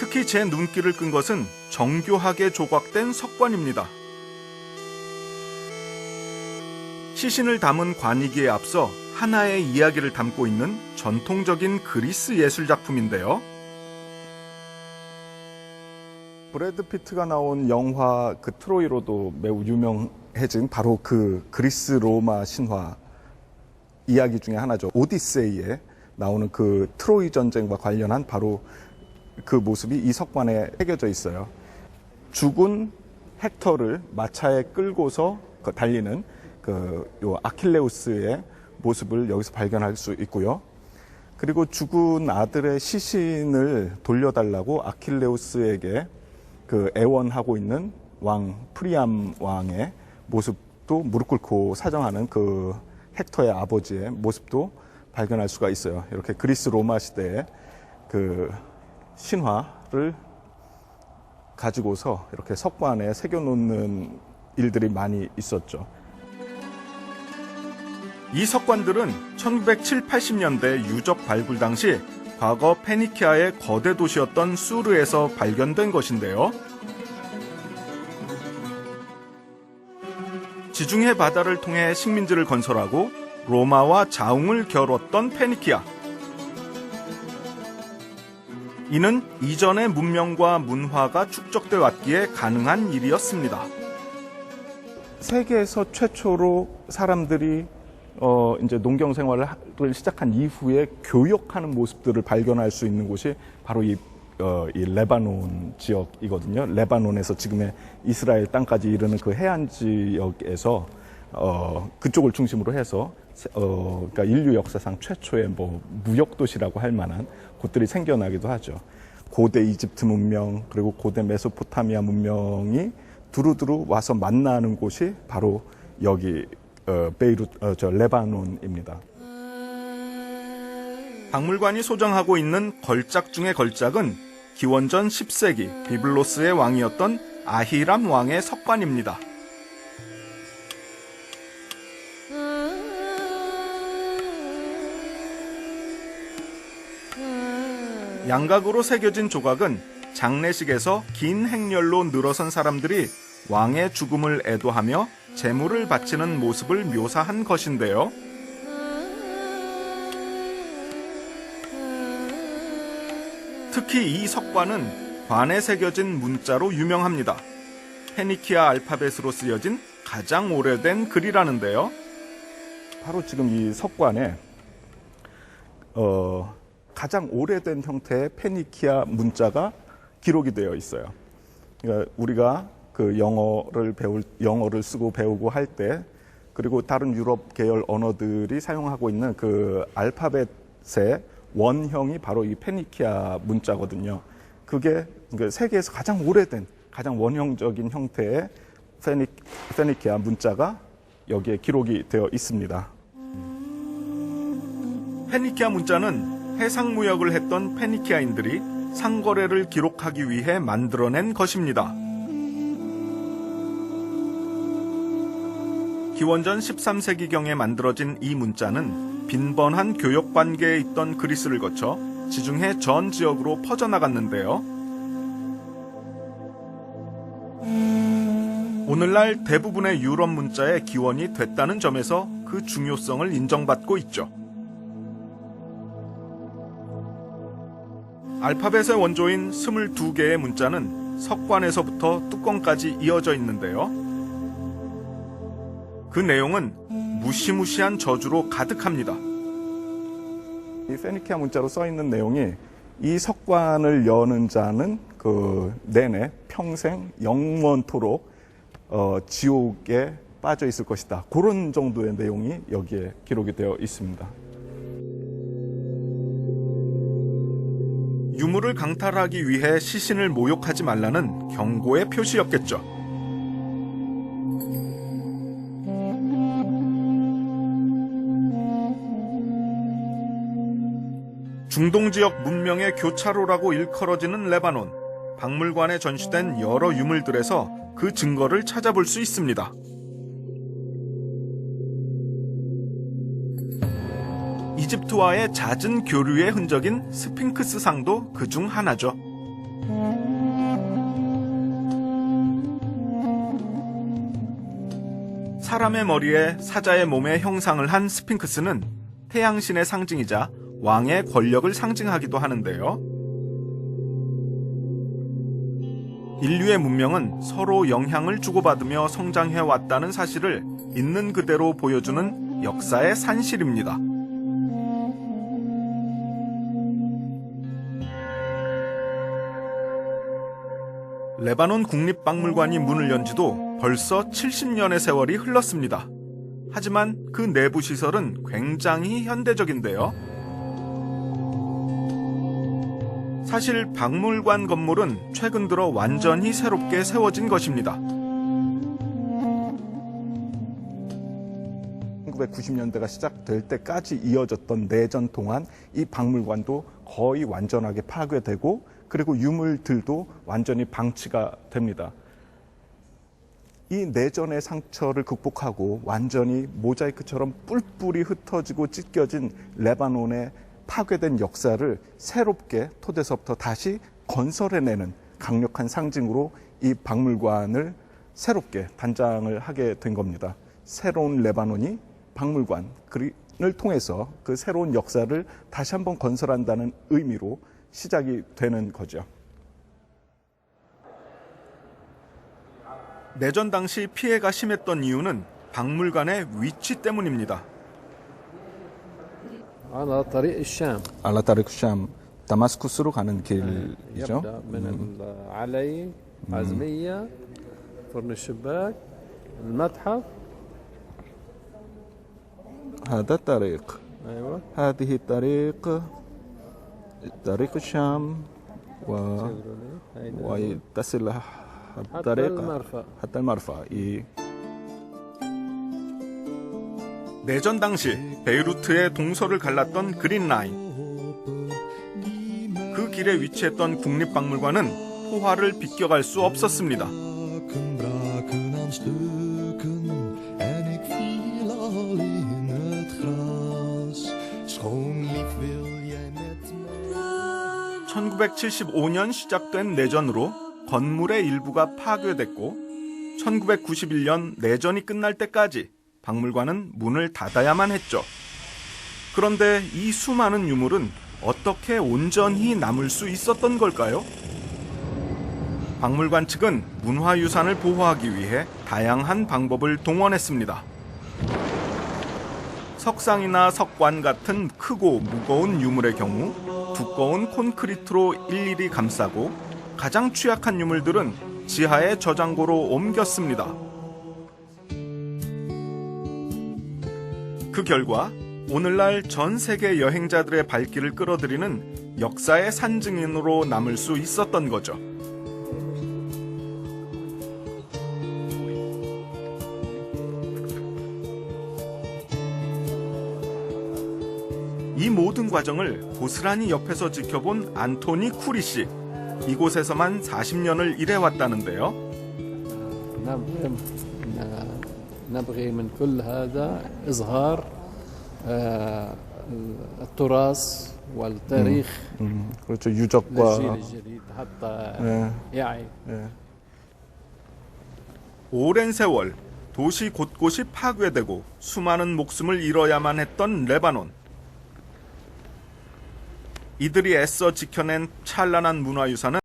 특히 제 눈길을 끈 것은 정교하게 조각된 석관입니다. 시신을 담은 관이기에 앞서 하나의 이야기를 담고 있는 전통적인 그리스 예술 작품인데요. 브래드 피트가 나온 영화 그 트로이로도 매우 유명해진 바로 그 그리스 로마 신화 이야기 중에 하나죠. 오디세이에 나오는 그 트로이 전쟁과 관련한 바로 그 모습이 이 석관에 새겨져 있어요. 죽은 헥터를 마차에 끌고서 달리는 요 아킬레우스의 모습을 여기서 발견할 수 있고요. 그리고 죽은 아들의 시신을 돌려달라고 아킬레우스에게 애원하고 있는 왕 프리암 왕의 모습도 무릎 꿇고 사정하는 그 헥터의 아버지의 모습도 발견할 수가 있어요. 이렇게 그리스 로마 시대의 그 신화를 가지고서 이렇게 석관에 새겨놓는 일들이 많이 있었죠. 이 석관들은 1970, 80년대 유적 발굴 당시 과거 페니키아의 거대 도시였던 수르에서 발견된 것인데요. 지중해 바다를 통해 식민지를 건설하고 로마와 자웅을 겨뤘던 페니키아. 이는 이전의 문명과 문화가 축적돼 왔기에 가능한 일이었습니다. 세계에서 최초로 사람들이 이제 농경 생활을 시작한 이후에 교역하는 모습들을 발견할 수 있는 곳이 바로 이 레바논 지역이거든요. 레바논에서 지금의 이스라엘 땅까지 이르는 그 해안 지역에서 그쪽을 중심으로 해서 그러니까 인류 역사상 최초의 무역 도시라고 할 만한 곳들이 생겨나기도 하죠. 고대 이집트 문명 그리고 고대 메소포타미아 문명이 두루두루 와서 만나는 곳이 바로 여기 레바논입니다. 박물관이 소장하고 있는 걸작 중의 걸작은 기원전 10세기 비블로스의 왕이었던 아히람 왕의 석관입니다. 양각으로 새겨진 조각은 장례식에서 긴 행렬로 늘어선 사람들이 왕의 죽음을 애도하며 제물을 바치는 모습을 묘사한 것인데요. 특히 이 석관은 관에 새겨진 문자로 유명합니다. 페니키아 알파벳으로 쓰여진 가장 오래된 글이라는데요. 바로 지금 이 석관에 가장 오래된 형태의 페니키아 문자가 기록이 되어 있어요. 그러니까 우리가 그 영어를 쓰고 배우고 할 때, 그리고 다른 유럽 계열 언어들이 사용하고 있는 그 알파벳의 원형이 바로 이 페니키아 문자거든요. 그게 세계에서 가장 오래된, 가장 원형적인 형태의 페니키아 문자가 여기에 기록이 되어 있습니다. 페니키아 문자는 해상무역을 했던 페니키아인들이 상거래를 기록하기 위해 만들어낸 것입니다. 기원전 13세기경에 만들어진 이 문자는 빈번한 교역 관계에 있던 그리스를 거쳐 지중해 전 지역으로 퍼져나갔는데요. 오늘날 대부분의 유럽 문자의 기원이 됐다는 점에서 그 중요성을 인정받고 있죠. 알파벳의 원조인 22개의 문자는 석관에서부터 뚜껑까지 이어져 있는데요. 그 내용은 무시무시한 저주로 가득합니다. 이 페니키아 문자로 써 있는 내용이 이 석관을 여는 자는 그 내내 평생 영원토록 지옥에 빠져 있을 것이다. 그런 정도의 내용이 여기에 기록이 되어 있습니다. 유물을 강탈하기 위해 시신을 모욕하지 말라는 경고의 표시였겠죠. 중동 지역 문명의 교차로라고 일컬어지는 레바논. 박물관에 전시된 여러 유물들에서 그 증거를 찾아볼 수 있습니다. 이집트와의 잦은 교류의 흔적인 스핑크스 상도 그중 하나죠. 사람의 머리에 사자의 몸의 형상을 한 스핑크스는 태양신의 상징이자 왕의 권력을 상징하기도 하는데요. 인류의 문명은 서로 영향을 주고받으며 성장해왔다는 사실을 있는 그대로 보여주는 역사의 산실입니다. 레바논 국립박물관이 문을 연 지도 벌써 70년의 세월이 흘렀습니다. 하지만 그 내부 시설은 굉장히 현대적인데요. 사실 박물관 건물은 최근 들어 완전히 새롭게 세워진 것입니다. 1990년대가 시작될 때까지 이어졌던 내전 동안 이 박물관도 거의 완전하게 파괴되고 그리고 유물들도 완전히 방치가 됩니다. 이 내전의 상처를 극복하고 완전히 모자이크처럼 뿔뿔이 흩어지고 찢겨진 레바논의 파괴된 역사를 새롭게 토대서부터 다시 건설해내는 강력한 상징으로 이 박물관을 새롭게 단장을 하게 된 겁니다. 새로운 레바논이 박물관을 통해서 그 새로운 역사를 다시 한번 건설한다는 의미로 시작이 되는 거죠. 내전 당시 피해가 심했던 이유는 박물관의 위치 때문입니다. على طريق الشام 알라타르크 샴, 다마스쿠스로 가는 길이죠. يبدأ من العلي عزمية فرن الشباك المتحف هذا الطريق أيوة هذه الطريق طريق الشام ويتصل حتى الطريق المرفأ حتى المرفأ. 내전 당시 베이루트의 동서를 갈랐던 그린 라인. 그 길에 위치했던 국립박물관은 포화를 비껴갈 수 없었습니다. braken aan stukken en ik viel al in het gras. Schoon lief wil jij met mij. 1975년 시작된 내전으로 건물의 일부가 파괴됐고 1991년 내전이 끝날 때까지 박물관은 문을 닫아야만 했죠. 그런데 이 수많은 유물은 어떻게 온전히 남을 수 있었던 걸까요? 박물관 측은 문화유산을 보호하기 위해 다양한 방법을 동원했습니다. 석상이나 석관 같은 크고 무거운 유물의 경우 두꺼운 콘크리트로 일일이 감싸고 가장 취약한 유물들은 지하의 저장고로 옮겼습니다. 그 결과 오늘날 전 세계 여행자들의 발길을 끌어들이는 역사의 산증인으로 남을 수 있었던 거죠. 이 모든 과정을 고스란히 옆에서 지켜본 안토니 쿠리 씨. 이곳에서만 40년을 일해왔다는데요. نبغي من كل هذا إظهار التراث والتاريخ 그렇죠. للجيل 유적과 الجديد حتى 예, يعي 예. 오랜 세월 도시 곳곳이 파괴되고 수많은 목숨을 잃어야만 했던 레바논. 이들이 애써 지켜낸 찬란한 문화유산은